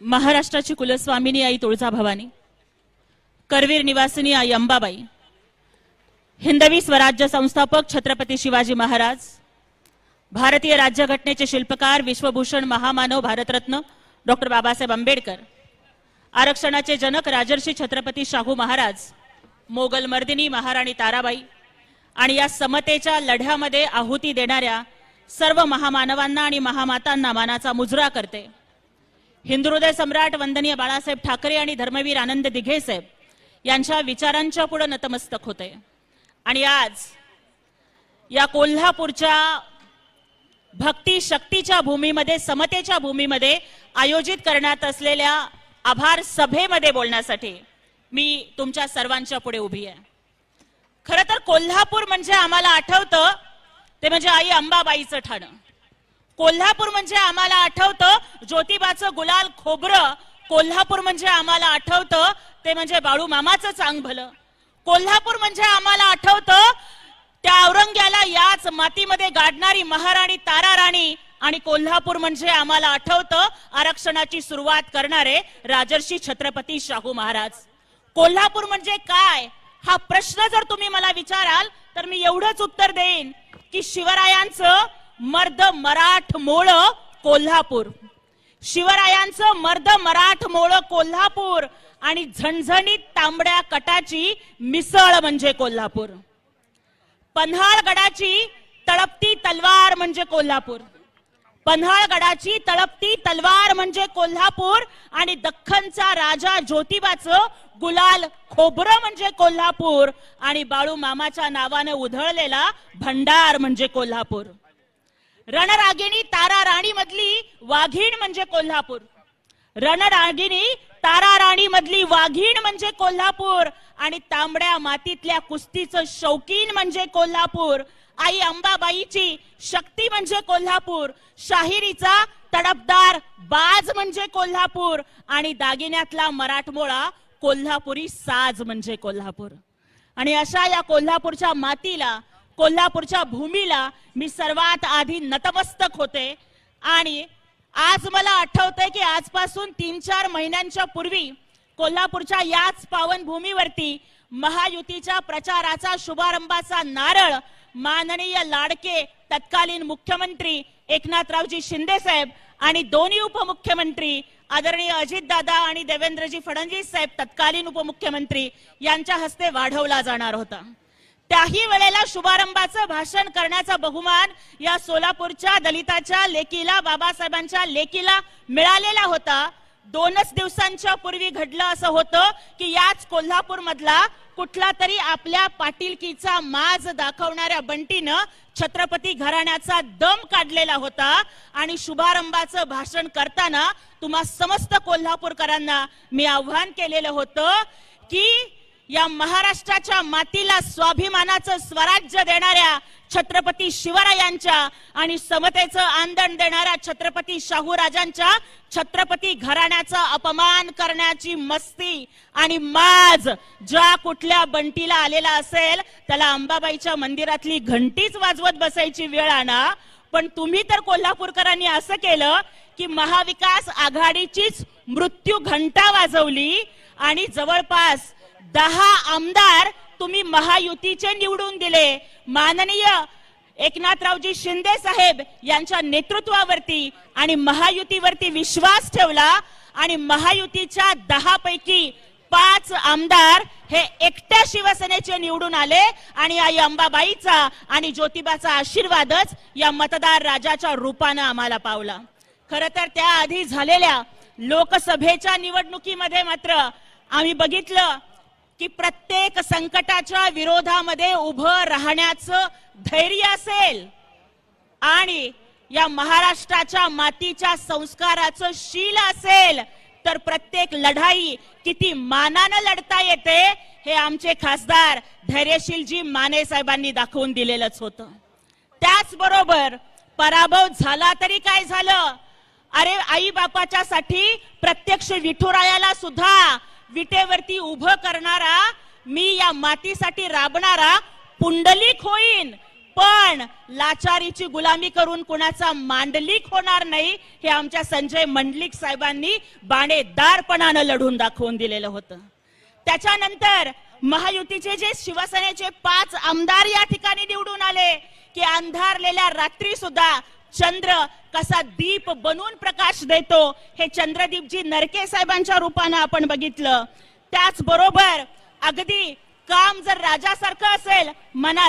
महाराष्ट्राची कुलस्वामिनी आई तुळजाभवानी, करवीर निवासिनी आई अंबाबाई, हिंदवी स्वराज्य संस्थापक छत्रपती शिवाजी महाराज, भारतीय राज्यघटनेचे शिल्पकार विश्वभूषण महामानव भारतरत्न डॉक्टर बाबासाहेब आंबेडकर, आरक्षणाचे जनक राजर्षी छत्रपती शाहू महाराज, मोगल मर्दिनी महाराणी ताराबाई आणि या समतेच्या लढ्यामध्ये आहुती देणाऱ्या सर्व महामानवांना आणि महामातांना मानाचा मुजरा करते। हिंदुहृदय सम्राट वंदनीय बाळासाहेब ठाकरे आणि धर्मवीर आनंद दिघे साहेब यांच्या विचारांच्या पुढे नतमस्तक होते। आणि आज या कोल्हापूरच्या भक्ती शक्तीच्या भूमीमध्ये, समतेच्या भूमीमध्ये आयोजित करण्यात असलेल्या आभार सभेमध्ये बोलण्यासाठी मी तुमच्या सर्वांच्या पुढे उभी आहे। खरं तर कोल्हापूर म्हणजे आम्हाला आठवतं ते म्हणजे आई अंबाबाईचं ठाणं। कोल्हापूर म्हणजे आम्हाला आठवतं ज्योतिबाचं गुलाल खोबरं। कोल्हापूर म्हणजे आम्हाला आठवतं ते म्हणजे बाळू मामाचं चांग भलं। कोल्हापूर म्हणजे आम्हाला आठवतं त्या औरंग्याला याच मातीमध्ये गाडणारी महाराणी तारा राणी। आणि कोल्हापूर म्हणजे आम्हाला आठवतं आरक्षणाची सुरुवात करणारे राजर्षी छत्रपती शाहू महाराज। कोल्हापूर म्हणजे काय हा प्रश्न जर तुम्ही मला विचाराल तर मी एवढंच उत्तर देईन की शिवरायांचं मर्द मराठ मोळ कोल्हापूर, शिवरायांचं मर्द मराठ मोळ कोल्हापूर आणि झणझणीत तांबड्या कटाची मिसळ म्हणजे कोल्हापूर, पन्हाळगडाची तळपती तलवार म्हणजे कोल्हापूर, पन्हाळगडाची तळपती तलवार म्हणजे कोल्हापूर आणि दख्खनचा राजा ज्योतिबाचं गुलाल खोबरं म्हणजे कोल्हापूर आणि बाळू मामाच्या नावाने उधळलेला भंडार म्हणजे कोल्हापूर। रणरागिणी तारा राणी मधली वाघीण म्हणजे कोल्हापूर, रणरागिणी तारा राणी मधली वाघीण म्हणजे कोल्हापूर आणि तांबड्या मातीतल्या कुस्तीचं शौकीन म्हणजे कोल्हापूर। आई अंबाबाईची शक्ती म्हणजे कोल्हापूर, शाहिरीचा तडफदार बाज म्हणजे कोल्हापूर आणि दागिन्यातला मराठमोळा कोल्हापुरी साज म्हणजे कोल्हापूर। आणि अशा या कोल्हापूरच्या मातीला, कोल्हापूरच्या भूमीला मी सर्वात आधी नतमस्तक होते। आणि आज मला आठवतंय की आजपासून 3-4 महिन्यांच्या पूर्वी कोल्हापूरच्या याच पावन भूमीवरती महायुतीच्या प्रचाराचा शुभारंभाचा नारळ माननीय लाडके तत्कालीन मुख्यमंत्री एकनाथरावजी शिंदे साहेब आणि दोन्ही उपमुख्यमंत्री आदरणीय अजितदादा आणि देवेंद्रजी फडणवीस साहेब तत्कालीन उपमुख्यमंत्री यांच्या हस्ते वाढवला जाणार होता। त्याही वेळेला शुभारंभाचं भाषण करण्याचा बहुमान या सोलापूरच्या दलिताच्या लेकीला, बाबासाहेबांच्या लेकीला मिळालेला होता। 2च दिवसांच्या पूर्वी घडलं असं होतं की याच कोल्हापूर मधला कुठला तरी आपल्या पाटीलकीचा माज दाखवणाऱ्या बंटीनं छत्रपती घराण्याचा दम काढलेला होता आणि शुभारंभाचं भाषण करताना तुम्हा समस्त कोल्हापूरकरांना मी आव्हान केलेलं होतं की या महाराष्ट्राच्या मातीला स्वाभिमानाचं स्वराज्य देणाऱ्या छत्रपती शिवरायांच्या आणि समतेचं आंदण देणाऱ्या छत्रपती शाहूराजांच्या छत्रपती घराण्याचा अपमान करण्याची मस्ती आणि माज ज्या कुठल्या बंटीला आलेला असेल त्याला अंबाबाईच्या मंदिरातली घंटीच वाजवत बसायची वेळ आणा। पण तुम्ही तर कोल्हापूरकरांनी असं केलं की महाविकास आघाडीचीच मृत्यू घंटा वाजवली आणि जवळपास 10 आमदार तुम्ही महायुतीचे निवडून दिले। माननीय एकनाथरावजी शिंदे साहेब यांच्या नेतृत्वावरती आणि महायुतीवरती विश्वास ठेवला आणि महायुतीच्या 10 पैकी 5 आमदार हे एकट्या शिवसेनेचे निवडून आले आणि आई अंबाबाईचा आणि ज्योतिबाचा आशीर्वादच या मतदार राजाच्या रूपाने आम्हाला पावला। खरं तर त्याआधी झालेल्या लोकसभेच्या निवडणुकीमध्ये मात्र आम्ही बघितलं की प्रत्येक संकटाच्या विरोधामध्ये उभं राहण्याचं धैर्य असेल आणि या महाराष्ट्राच्या मातीच्या संस्काराचं शील असेल तर प्रत्येक लढाई किती मानानं लढता येते हे आमचे खासदार धैर्यशीलजी माने साहेबांनी दाखवून दिलेलंच होतं। त्याचबरोबर पराभव झाला तरी काय झालं, अरे आई बापाच्या साठी प्रत्यक्ष विठुरायाला सुद्धा विटेवरती उभं करणारा, मी या मातीसाठी राबणारा पुंडलिक होईन, पण लाचारीची गुलामी करून कुणाचा मांडलिक होणार नाही हे आमच्या संजय मंडलिक साहेबांनी बाणेदारपणानं लढून दाखवून दिलेलं होतं. त्याच्यानंतर महायुतीचे जे शिवसेनेचे 5 आमदार या ठिकाणी निवडून आले की अंधारलेल्या रात्री सुद्धा चंद्र कसा दीप बनून प्रकाश देतो हे चंद्रदीपजी नरके साहेबांच्या रूपानं आपण बघितलं. त्याचबरोबर अगदी काम जर राजासारखं असेल,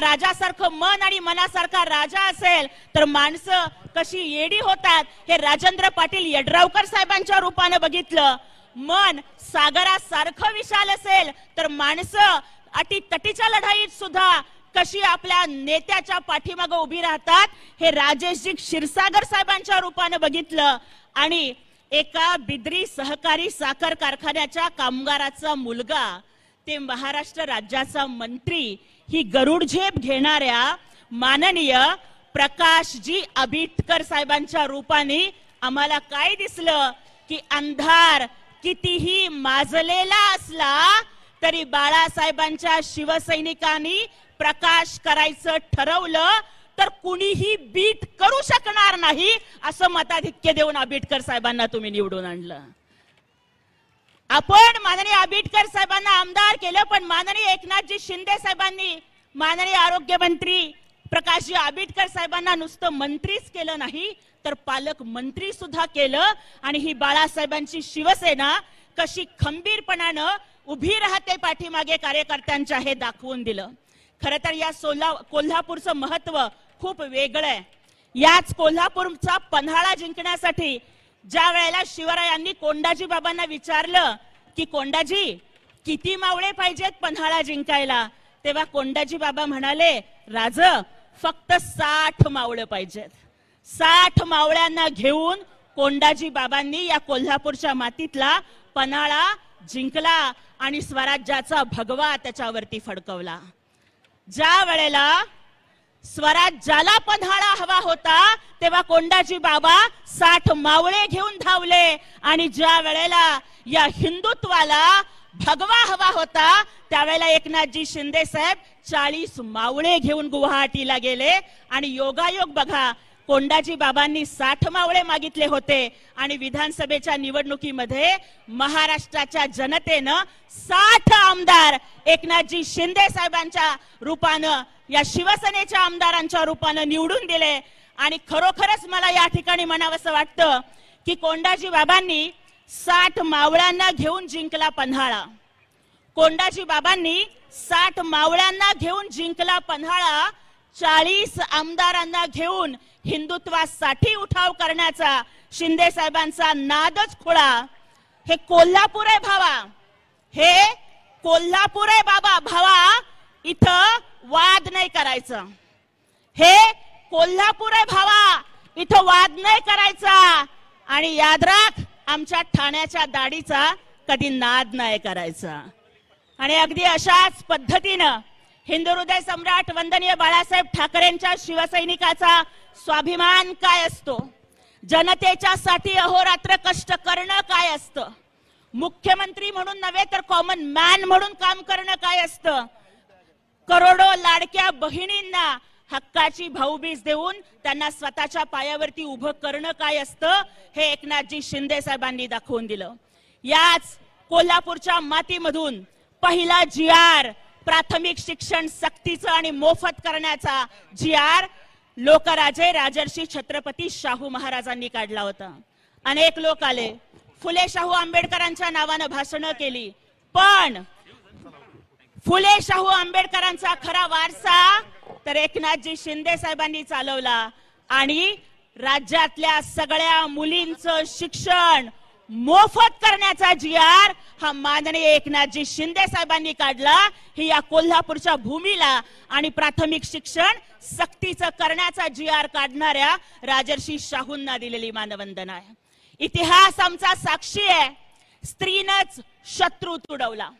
राजासारखं मन आणि मनासारखा राजा असेल तर माणसं कशी येडी होतात हे राजेंद्र पाटील यड्रावकर साहेबांच्या रूपानं बघितलं. मन सागरासारखं विशाल असेल तर माणसं अटीतटीच्या लढाईत सुद्धा कशी आपल्या नेत्याच्या पाठीमागे उभी राहतात हे राजेशजी क्षीरसागर साहेबांच्या रूपानं बघितलं. आणि एका बिद्री सहकारी साखर कारखान्याच्या कामगाराचा मुलगा ते महाराष्ट्र राज्याचा मंत्री ही गरुड झेप घेणाऱ्या माननीय प्रकाशजी आबिटकर साहेबांच्या रूपाने आम्हाला काय दिसलं की अंधार कितीही माजलेला असला तरी बाळासाहेबांच्या शिवसैनिकांनी प्रकाश करायचं ठरवलं तर कुणीही बीट करू शकणार नाही असं मताधिक्य देऊन आबिटकर साहेबांना तुम्ही निवडून आणलं. आपण माननीय आबिटकर साहेबांना आमदार केलं, पण माननीय एकनाथजी शिंदे साहेबांनी माननीय आरोग्यमंत्री प्रकाशजी आबिटकर साहेबांना नुसतं मंत्रीच केलं नाही तर पालकमंत्री सुद्धा केलं. आणि ही बाळासाहेबांची शिवसेना कशी खंबीरपणानं उभी राहते पाठीमागे कार्यकर्त्यांच्या हे दाखवून दिलं. खरं तर या कोल्हापूरचं महत्व खूप वेगळं आहे. याच कोल्हापूरचा पन्हाळा जिंकण्यासाठी ज्या वेळेला शिवरायांनी कोंडाजी बाबांना विचारलं की कोंडाजी किती मावळे पाहिजेत पन्हाळा जिंकायला, तेव्हा कोंडाजी बाबा म्हणाले राज फक्त 60 मावळे पाहिजेत. 60 मावळ्यांना घेऊन कोंडाजी बाबांनी या कोल्हापूरच्या मातीतला पन्हाळा जिंकला आणि स्वराज्याचा भगवा त्याच्यावरती फडकवला. ज्या वेळेला स्वराज्याला पन्हाळा हवा होता तेव्हा कोंडाजी बाबा 60 मावळे घेऊन धावले आणि ज्या वेळेला या हिंदुत्वाला भगवा हवा होता त्यावेळेला एकनाथजी शिंदे साहेब 40 मावळे घेऊन गुवाहाटीला गेले. आणि योगायोग बघा, कोंडाजी बाबांनी 60 मावळे मागितले होते आणि विधानसभेच्या निवडणुकीमध्ये महाराष्ट्राच्या जनतेनं 60 आमदार एकनाथजी शिंदे साहेबांच्या रूपानं या शिवसेनेच्या आमदारांच्या रूपानं निवडून दिले. आणि खरोखरच मला या ठिकाणी म्हणावंसं वाटतं की कोंडाजी बाबांनी 60 मावळ्यांना घेऊन जिंकला पन्हाळा. कोंडाजी बाबांनी 60 मावळ्यांना घेऊन जिंकला पन्हाळा. 40 आमदारांना घेऊन हिंदुत्वासाठी उठाव करण्याचा शिंदे साहेबांचा नादच खुळा. हे कोल्हापूर आहे भावा, हे कोल्हापूर आहे बाबा भावा, इथं वाद नाही करायचं. हे कोल्हापूर आहे भावा, इथं वाद नाही करायचा. आणि याद राख, आमच्या ठाण्याच्या दाढीचा कधी नाद नाही करायचा. आणि अगदी अशाच पद्धतीनं हिंदू हृदय सम्राट वंदनीय बाळासाहेब ठाकरेंच्या शिवसैनिकाचा स्वाभिमान काय असतो, जनतेच्या साठी अहोरात्र कष्ट करणं काय असतं, मुख्यमंत्री म्हणून नव्हे तर कॉमन मॅन म्हणून काम करणं काय असतं, करोडो लाडक्या बहिणींना हक्काची भाऊबीज देऊन त्यांना स्वतःच्या पायावरती उभं करणं काय असतं हे एकनाथजी शिंदे साहेबांनी दाखवून दिलं. याच कोल्हापूरच्या मातीमधून पहिला GR प्राथमिक शिक्षण सक्तीचं आणि मोफत करण्याचा GR लोकराजे राजर्षी छत्रपती शाहू महाराजांनी काढला होता. अनेक लोक आले, फुले शाहू आंबेडकरांच्या नावानं भाषणं केली, पण फुले शाहू आंबेडकरांचा खरा वारसा तर एकनाथजी शिंदे साहेबांनी चालवला. आणि राज्यातल्या सगळ्या मुलींचं शिक्षण मोफत करण्याचा GR हा माननीय एकनाथजी शिंदे साहेबांनी काढला. ही या कोल्हापूरच्या भूमीला आणि प्राथमिक शिक्षण सक्तीचं करण्याचा GR काढणाऱ्या राजर्षी शाहूंना दिलेली मानवंदना आहे. इतिहास आमचा साक्षी आहे, स्त्रीनच शत्रू तुडवला.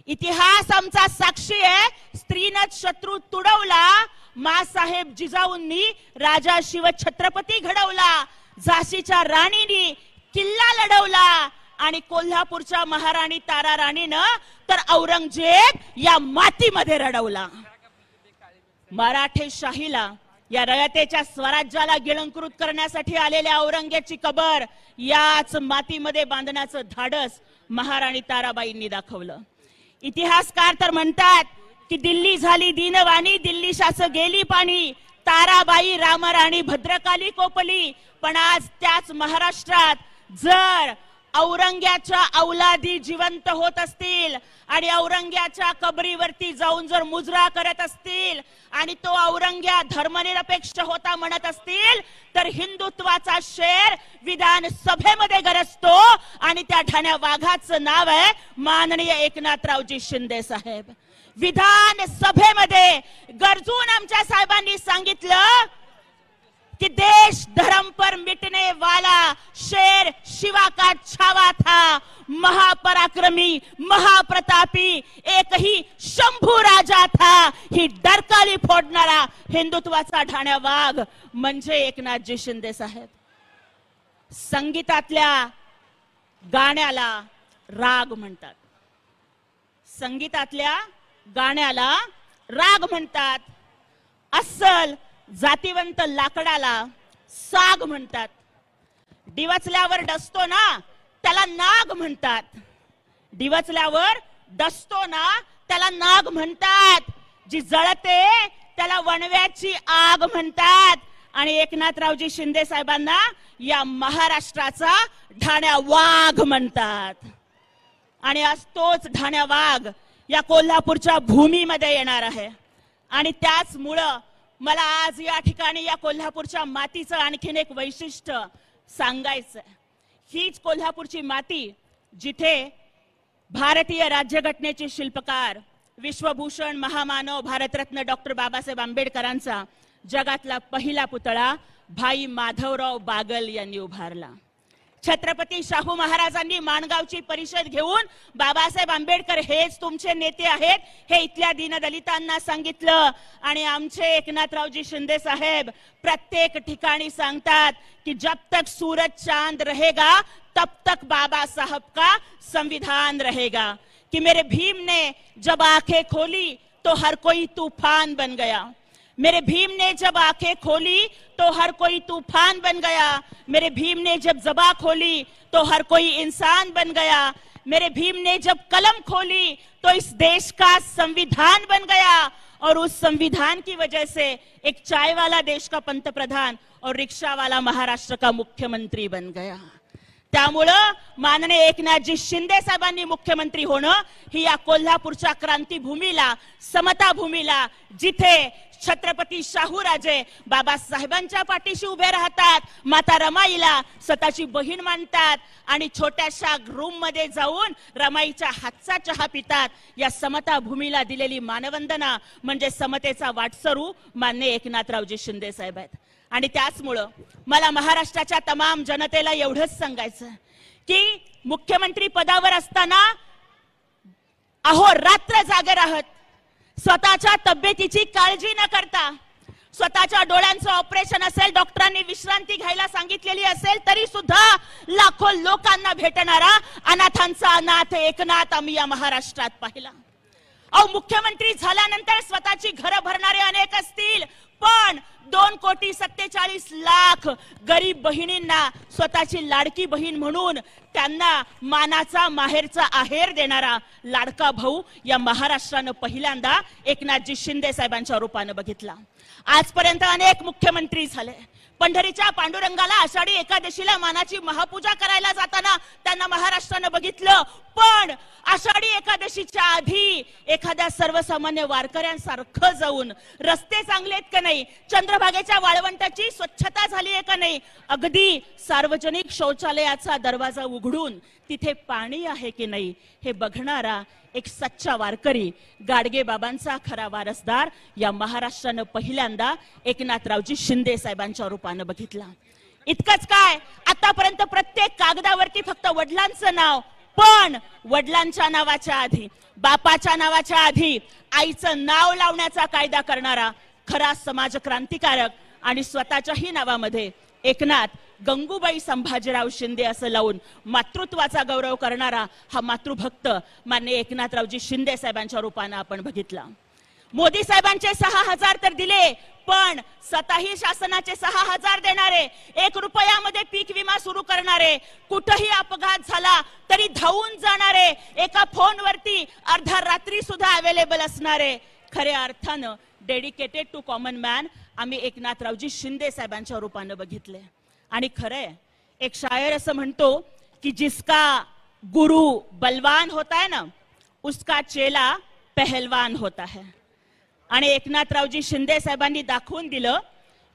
इतिहास आमचा साक्षी आहे, स्त्रीनच शत्रू तुडवला. मासाहेब जिजाऊंनी राजा शिवछत्रपती घडवला, झाशीच्या राणीनी किल्ला लढवला आणि कोल्हापूरच्या महाराणी तारा राणीनं तर औरंगजेब या मातीमध्ये रडवला. मराठेशाहीला, या रयतेच्या स्वराज्याला गिळंकृत करण्यासाठी आलेल्या औरंगजेबाची कबर याच मातीमध्ये बांधण्याचं धाडस महाराणी ताराबाईंनी दाखवलं. इतिहासकार तर म्हणतात की दिल्ली झाली दीनवाणी, दिल्ली शास गेली पाणी, ताराबाई रामराणी भद्रकाली कोपली. पण आज त्याच महाराष्ट्रात जर औरंग्याच्या औलादी जिवंत होत असतील आणि औरंग्याच्या कबरीवरती जाऊन जर मुजरा करत असतील आणि तो औरंग्या धर्मनिरपेक्ष होता म्हणत असतील, तर हिंदुत्वाचा शेर विधानसभेमध्ये गरजतो आणि त्या ठाण्या वाघाचं नाव आहे माननीय एकनाथरावजी शिंदे साहेब. विधानसभेमध्ये गरजून आमच्या साहेबांनी सांगितलं कि देश धर्म पर मिटने वाला शेर शिवा का छावा था, महापराक्रमी महाप्रतापी एक ही शंभू राजा था. ही डरकाली फोडणारा हिंदुत्वाचा ढाण्या वाघ म्हणजे एकनाथजी शिंदे साहेब. संगीतातल्या गाण्याला राग म्हणतात, संगीतातल्या गाण्याला राग म्हणतात. अस्सल जातीवंत लाकडाला साग म्हणतात. डिवचल्यावर डसतो ना त्याला नाग म्हणतात. डिवचल्यावर डसतो ना त्याला नाग म्हणतात. जी जळते त्याला वणव्याची आग म्हणतात. आणि एकनाथरावजी शिंदे साहेबांना या महाराष्ट्राचा ढाण्या वाघ म्हणतात. आणि आज तोच ढाण्या वाघ या कोल्हापूरच्या भूमीमध्ये येणार आहे. आणि त्याचमुळं मला आज या ठिकाणी या कोल्हापूरच्या मातीचं आणखीन एक वैशिष्ट्य सांगायचं. हीच कोल्हापूरची माती जिथे भारतीय राज्यघटनेचे शिल्पकार विश्वभूषण महामानव भारतरत्न डॉक्टर बाबासाहेब आंबेडकरांचा जगातला पहिला पुतळा भाई माधवराव बागल यांनी उभारला. छत्रपती शाहू महाराजांनी माणगावची परिषद घेऊन बाबासाहेब आंबेडकर हेच तुमचे नेते आहेत हे इथल्या दीनदलितांना सांगितलं. आणि आमचे एकनाथरावजी शिंदे साहेब प्रत्येक ठिकाणी सांगतात की जब तक सूरज चांद रहेगा तब तक बाबा साहब का संविधान रहेगा. कि मेरे भीम ने जब आंखें खोली तो हर कोई तूफान बन गया. मेरे भीम ने जब आंखें खोली तो हर कोई तूफान बन गया. मेरे भीम ने जब ज़बां खोली तो हर कोई इंसान बन गया. मेरे भीम ने जब कलम खोली तो इस देश का संविधान बन गया. और उस संविधान की वजह से एक चाय वाला देश का पंतप्रधान और रिक्शा वाला महाराष्ट्र का मुख्यमंत्री बन गया. त्यामुळं माननीय एकनाथजी शिंदे साहेबांनी मुख्यमंत्री होणं ही या कोल्हापूरच्या क्रांतीभूमीला, समता भूमीला, जिथे छत्रपती शाहूराजे बाबासाहेबांच्या पाठीशी उभे राहतात, माता रमाईला स्वतःची बहीण मानतात आणि छोट्याशा रूम मध्ये जाऊन रमाईच्या हातचा चहा पितात. या समता भूमीला दिलेली मानवंदना म्हणजे समतेचा वाटसरू माननीय एकनाथरावजी शिंदे साहेब आहेत. आणि त्याचमुळं मला महाराष्ट्राच्या तमाम जनतेला एवढंच सांगायचं की मुख्यमंत्री पदावर असताना अहोरात्र जागे राहत, स्वतःच्या तब्येतीची काळजी न करता, स्वतःच्या डोळ्यांचं ऑपरेशन असेल, डॉक्टरांनी विश्रांती घ्यायला सांगितलेली असेल तरी सुद्धा लाखो लोकांना भेटणारा अनाथांचा अनाथ एकनाथ आम्ही या महाराष्ट्रात पाहिला. अहो, मुख्यमंत्री झाल्यानंतर स्वतःची घरं भरणारे अनेक असतील, पण 2,47,00,000 गरीब बहिणींना स्वतःची लाडकी बहीण म्हणून त्यांना मानाचा माहेरचा आहेर देणारा लाडका भाऊ या महाराष्ट्रानं पहिल्यांदा एकनाथजी शिंदे साहेबांच्या रूपानं बघितला. आजपर्यंत अनेक मुख्यमंत्री झाले. पंढरीच्या पांडुरंगाला आषाढी एकादशीला मानाची महापूजा करायला जाताना त्यांना महाराष्ट्रानं बघितलं. पण आषाढी एकादशीच्या आधी एखाद्या सर्वसामान्य वारकऱ्यांसारखं जाऊन रस्ते चांगले आहेत का नाही, चंद्रभागेच्या वाळवंटाची स्वच्छता झाली आहे का नाही, अगदी सार्वजनिक शौचालयाचा दरवाजा उघडून तिथे पाणी आहे की नाही हे बघणारा एक सच्चा वारकरी, गाडगे बाबांचा खरा वारसदार या महाराष्ट्रानं पहिल्यांदा एकनाथरावजी शिंदे साहेबांच्या रूपानं बघितला. इतकंच काय, आतापर्यंत प्रत्येक कागदावरती फक्त वडिलांचं नाव, पण वडिलांच्या नावाच्या आधी, बापाच्या नावाच्या आधी आईचं नाव लावण्याचा कायदा करणारा खरा समाज क्रांतिकारक आणि स्वतःच्याही नावामध्ये एकनाथ गंगूबाई संभाजीराव शिंदे असं लावून मातृत्वाचा गौरव करणारा हा मातृभक्त माननीय एकनाथरावजी शिंदे साहेबांच्या रूपानं आपण बघितला. मोदी साहेबांचे 6,000 तर दिले, पण स्वतःही शासनाचे 6,000 देणारे, 1 रुपयामध्ये पीक विमा सुरू करणारे, कुठेही अपघात झाला तरी धावून जाणारे, एका फोनवरती अर्ध्या रात्री सुद्धा अवेलेबल असणारे, खऱ्या अर्थानं डेडिकेटेड टू कॉमन मॅन आम्ही एकनाथरावजी शिंदे साहेबांच्या रूपानं बघितले. आणि खरंय, एक शायर असं म्हणतो की जिसका गुरु बलवान होता है ना, उसका चेला पहलवान होता है. आणि एकनाथरावजी शिंदे साहेबांनी दाखवून दिलं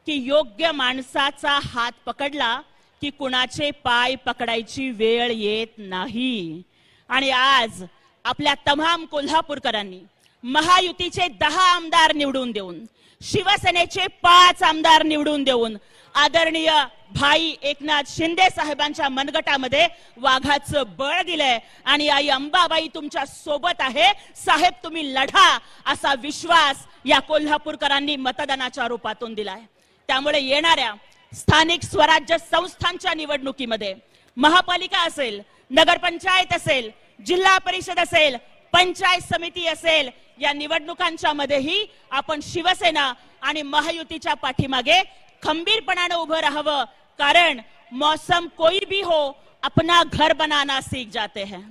की योग्य माणसाचा हात पकडला की कुणाचे पाय पकडायची वेळ येत नाही. आणि आज आपल्या तमाम कोल्हापूरकरांनी महायुतीचे 10 आमदार निवडून देऊन, शिवसेनेचे 5 आमदार निवडून देऊन आदरणीय भाई एकनाथ शिंदे साहेबांच्या मनगटामध्ये वाघाचं बळ दिलंय. आणि आई अंबाबाई तुमच्या सोबत आहे, साहेब तुम्ही लढा, असा विश्वास या कोल्हापूरकरांनी मतदानाच्या रूपातून दिलाय. त्यामुळे येणाऱ्या स्थानिक स्वराज्य संस्थांच्या निवडणुकीमध्ये महापालिका असेल, नगरपंचायत असेल, जिल्हा परिषद असेल, पंचायत समिती असेल, या निवडणुकांच्या मध्येही आपण शिवसेना आणि महायुतीच्या पाठीमागे खंबीरपणाने उभं राहावं. कारण मौसम कोई भी हो अपना घर बनाना सीख जाते हैं.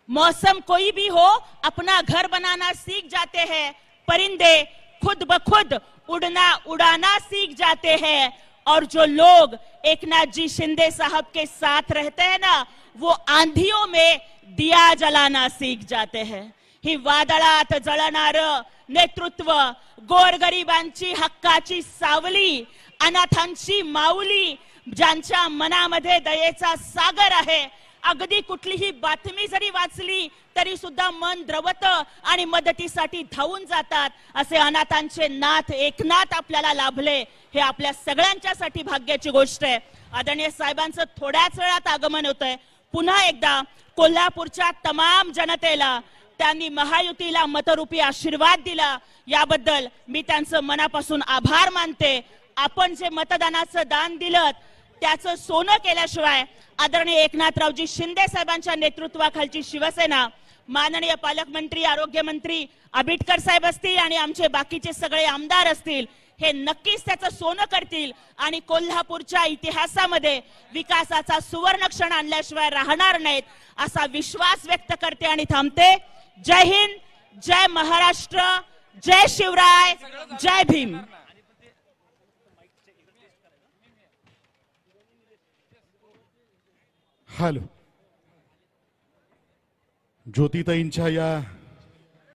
मौसम कोई भी हो अपना घर बनाना सीख जाते हैं. परिंदे खुद ब खुद उड़ाना सीख जाते हैं. और जो लोग एकनाथ जी शिंदे साहब के साथ रहते हैं ना, वो आंधियों में दिया जलाना सीख जाते हैं. ही वादळात जळणार नेतृत्व, गोरगरिबांची हक्काची सावली, अनाथांची माऊली, ज्यांच्या मनामध्ये दयेचा सागर आहे, अगदी कुठलीही बातमी जरी वाचली तरी सुद्धा मन द्रवतं आणि मदतीसाठी धावून जातात, असे अनाथांचे नाथ एकनाथ आपल्याला लाभले. हे आपल्या सगळ्यांच्यासाठी भाग्याची गोष्ट आहे. आदरणीय साहेबांचं थोड्याच वेळात आगमन होतंय. पुन्हा एकदा कोल्हापूरच्या तमाम जनतेला त्यांनी महायुतीला मतरूपी आशीर्वाद दिला, याबद्दल मी त्यांचं मनापासून आभार मानते. आपण जे मतदानाचं दान दिलं त्याचं सोनं केल्याशिवाय आदरणीय एकनाथरावजी शिंदे साहेबांच्या नेतृत्वाखालची शिवसेना, माननीय पालकमंत्री, आरोग्यमंत्री आबिटकर साहेब असतील आणि आमचे बाकीचे सगळे आमदार असतील, हे नक्कीच त्याचं सोनं करतील आणि कोल्हापूरच्या इतिहासामध्ये विकासाचा सुवर्ण क्षण आणल्याशिवाय राहणार नाहीत, असा विश्वास व्यक्त करते आणि थांबते. जय हिंद, जय महाराष्ट्र, जय शिवराय, जय भीम. हॅलो, ज्योतिताईंच्या या